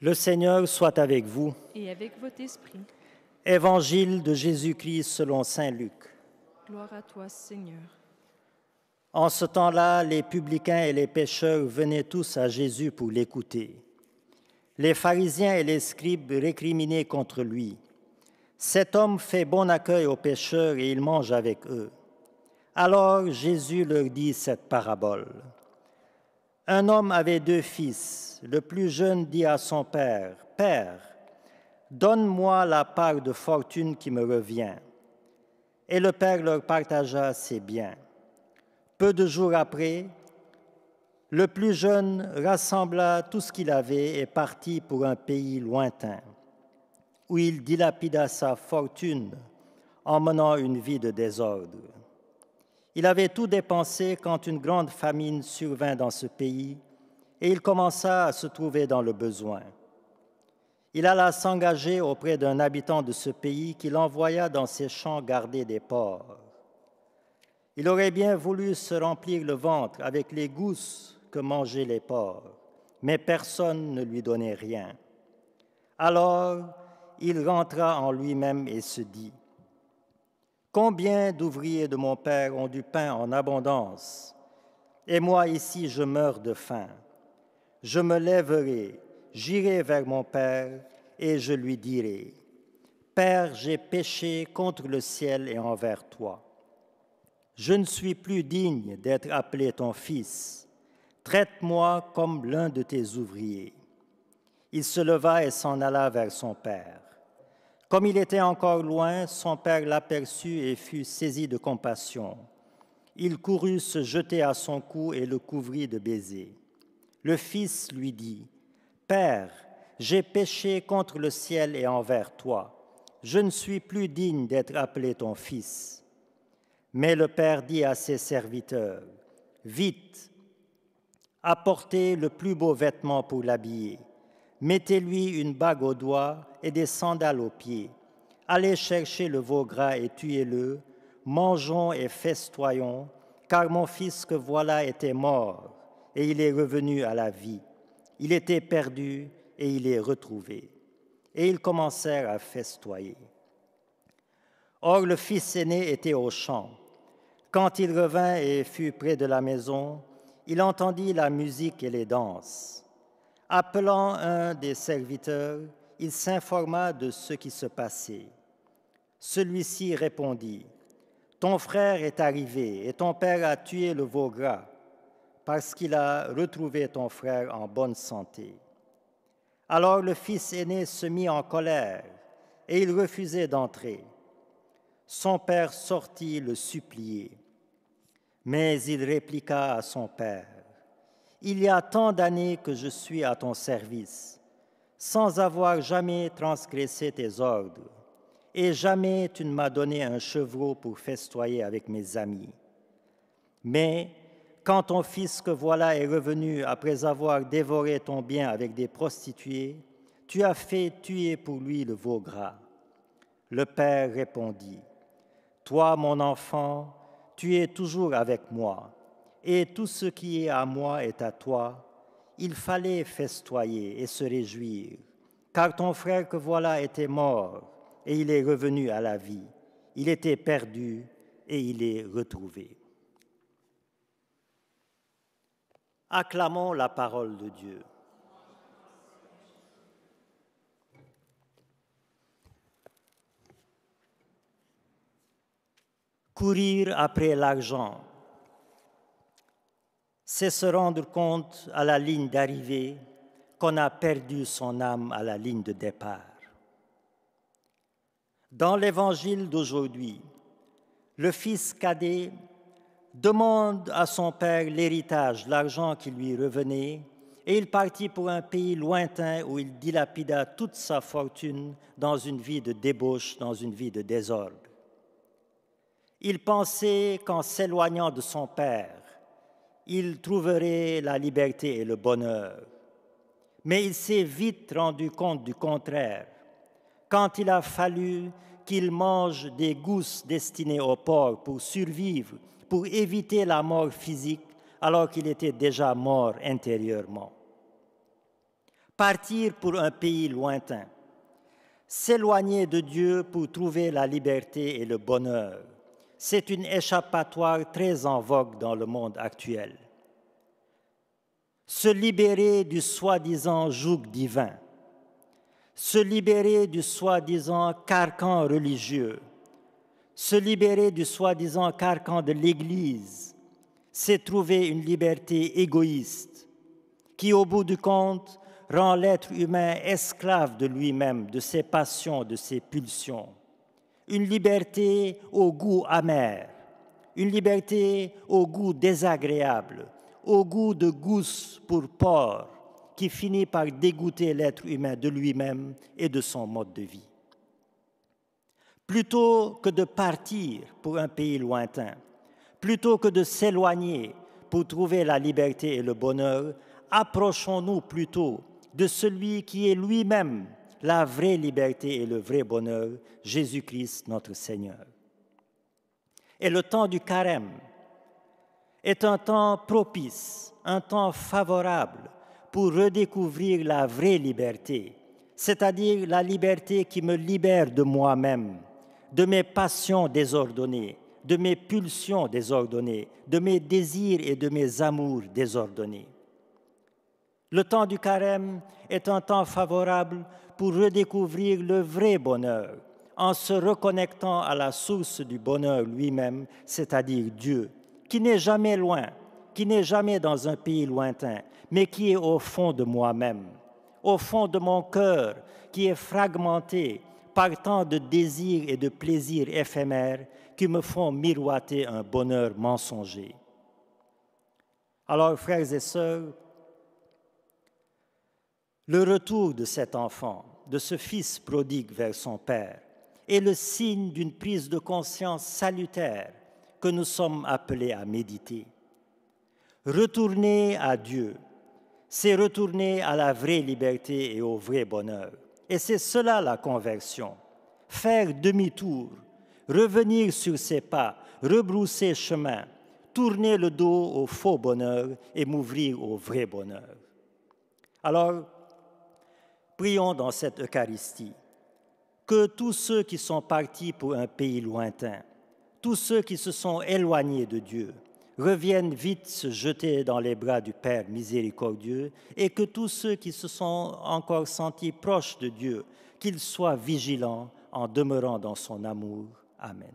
Le Seigneur soit avec vous. Et avec votre esprit. Évangile de Jésus-Christ selon saint Luc. Gloire à toi, Seigneur. En ce temps-là, les publicains et les pécheurs venaient tous à Jésus pour l'écouter. Les pharisiens et les scribes récriminaient contre lui. Cet homme fait bon accueil aux pécheurs et il mange avec eux. Alors Jésus leur dit cette parabole. Un homme avait 2 fils. Le plus jeune dit à son père, « Père, donne-moi la part de fortune qui me revient. » Et le père leur partagea ses biens. Peu de jours après, le plus jeune rassembla tout ce qu'il avait et partit pour un pays lointain, où il dilapida sa fortune en menant une vie de désordre. Il avait tout dépensé quand une grande famine survint dans ce pays et il commença à se trouver dans le besoin. Il alla s'engager auprès d'un habitant de ce pays qui l'envoya dans ses champs garder des porcs. Il aurait bien voulu se remplir le ventre avec les gousses que mangeaient les porcs, mais personne ne lui donnait rien. Alors, il rentra en lui-même et se dit, « Combien d'ouvriers de mon père ont du pain en abondance, et moi ici je meurs de faim. Je me lèverai, j'irai vers mon père, et je lui dirai, « Père, j'ai péché contre le ciel et envers toi. Je ne suis plus digne d'être appelé ton fils. Traite-moi comme l'un de tes ouvriers. » Il se leva et s'en alla vers son père. Comme il était encore loin, son père l'aperçut et fut saisi de compassion. Il courut se jeter à son cou et le couvrit de baisers. Le fils lui dit, « Père, j'ai péché contre le ciel et envers toi. Je ne suis plus digne d'être appelé ton fils. » Mais le père dit à ses serviteurs, « Vite, apportez le plus beau vêtement pour l'habiller. Mettez-lui une bague au doigt et des sandales aux pieds. Allez chercher le veau gras et tuez-le. Mangeons et festoyons, car mon fils que voilà était mort et il est revenu à la vie. Il était perdu et il est retrouvé. » Et ils commencèrent à festoyer. Or, le fils aîné était au champ. Quand il revint et fut près de la maison, il entendit la musique et les danses. Appelant un des serviteurs, il s'informa de ce qui se passait. Celui-ci répondit, « Ton frère est arrivé et ton père a tué le veau gras parce qu'il a retrouvé ton frère en bonne santé. » Alors le fils aîné se mit en colère et il refusait d'entrer. Son père sortit le supplier. Mais il répliqua à son père, « Il y a tant d'années que je suis à ton service, sans avoir jamais transgressé tes ordres, et jamais tu ne m'as donné un chevreau pour festoyer avec mes amis. Mais quand ton fils que voilà est revenu après avoir dévoré ton bien avec des prostituées, tu as fait tuer pour lui le veau gras. » Le père répondit, « Toi, mon enfant, tu es toujours avec moi, et tout ce qui est à moi est à toi. Il fallait festoyer et se réjouir, car ton frère que voilà était mort, et il est revenu à la vie. Il était perdu, et il est retrouvé. » Acclamons la parole de Dieu. Courir après l'argent, c'est se rendre compte à la ligne d'arrivée qu'on a perdu son âme à la ligne de départ. Dans l'évangile d'aujourd'hui, le fils cadet demande à son père l'héritage, l'argent qui lui revenait, et il partit pour un pays lointain où il dilapida toute sa fortune dans une vie de débauche, dans une vie de désordre. Il pensait qu'en s'éloignant de son père, il trouverait la liberté et le bonheur. Mais il s'est vite rendu compte du contraire, quand il a fallu qu'il mange des gousses destinées aux porcs pour survivre, pour éviter la mort physique, alors qu'il était déjà mort intérieurement. Partir pour un pays lointain, s'éloigner de Dieu pour trouver la liberté et le bonheur, c'est une échappatoire très en vogue dans le monde actuel. Se libérer du soi-disant joug divin, se libérer du soi-disant carcan religieux, se libérer du soi-disant carcan de l'Église, c'est trouver une liberté égoïste qui, au bout du compte, rend l'être humain esclave de lui-même, de ses passions, de ses pulsions. Une liberté au goût amer, une liberté au goût désagréable, au goût de gousse pour porc, qui finit par dégoûter l'être humain de lui-même et de son mode de vie. Plutôt que de partir pour un pays lointain, plutôt que de s'éloigner pour trouver la liberté et le bonheur, approchons-nous plutôt de celui qui est lui-même la vraie liberté et le vrai bonheur, Jésus-Christ notre Seigneur. Et le temps du carême est un temps propice, un temps favorable pour redécouvrir la vraie liberté, c'est-à-dire la liberté qui me libère de moi-même, de mes passions désordonnées, de mes pulsions désordonnées, de mes désirs et de mes amours désordonnés. Le temps du carême est un temps favorable pour redécouvrir le vrai bonheur en se reconnectant à la source du bonheur lui-même, c'est-à-dire Dieu, qui n'est jamais loin, qui n'est jamais dans un pays lointain, mais qui est au fond de moi-même, au fond de mon cœur, qui est fragmenté par tant de désirs et de plaisirs éphémères qui me font miroiter un bonheur mensonger. Alors, frères et sœurs, le retour de cet enfant, de ce fils prodigue vers son père, est le signe d'une prise de conscience salutaire que nous sommes appelés à méditer. Retourner à Dieu, c'est retourner à la vraie liberté et au vrai bonheur. Et c'est cela la conversion. Faire demi-tour, revenir sur ses pas, rebrousser chemin, tourner le dos au faux bonheur et m'ouvrir au vrai bonheur. Alors, prions dans cette Eucharistie que tous ceux qui sont partis pour un pays lointain, tous ceux qui se sont éloignés de Dieu, reviennent vite se jeter dans les bras du Père miséricordieux et que tous ceux qui se sont encore sentis proches de Dieu, qu'ils soient vigilants en demeurant dans son amour. Amen.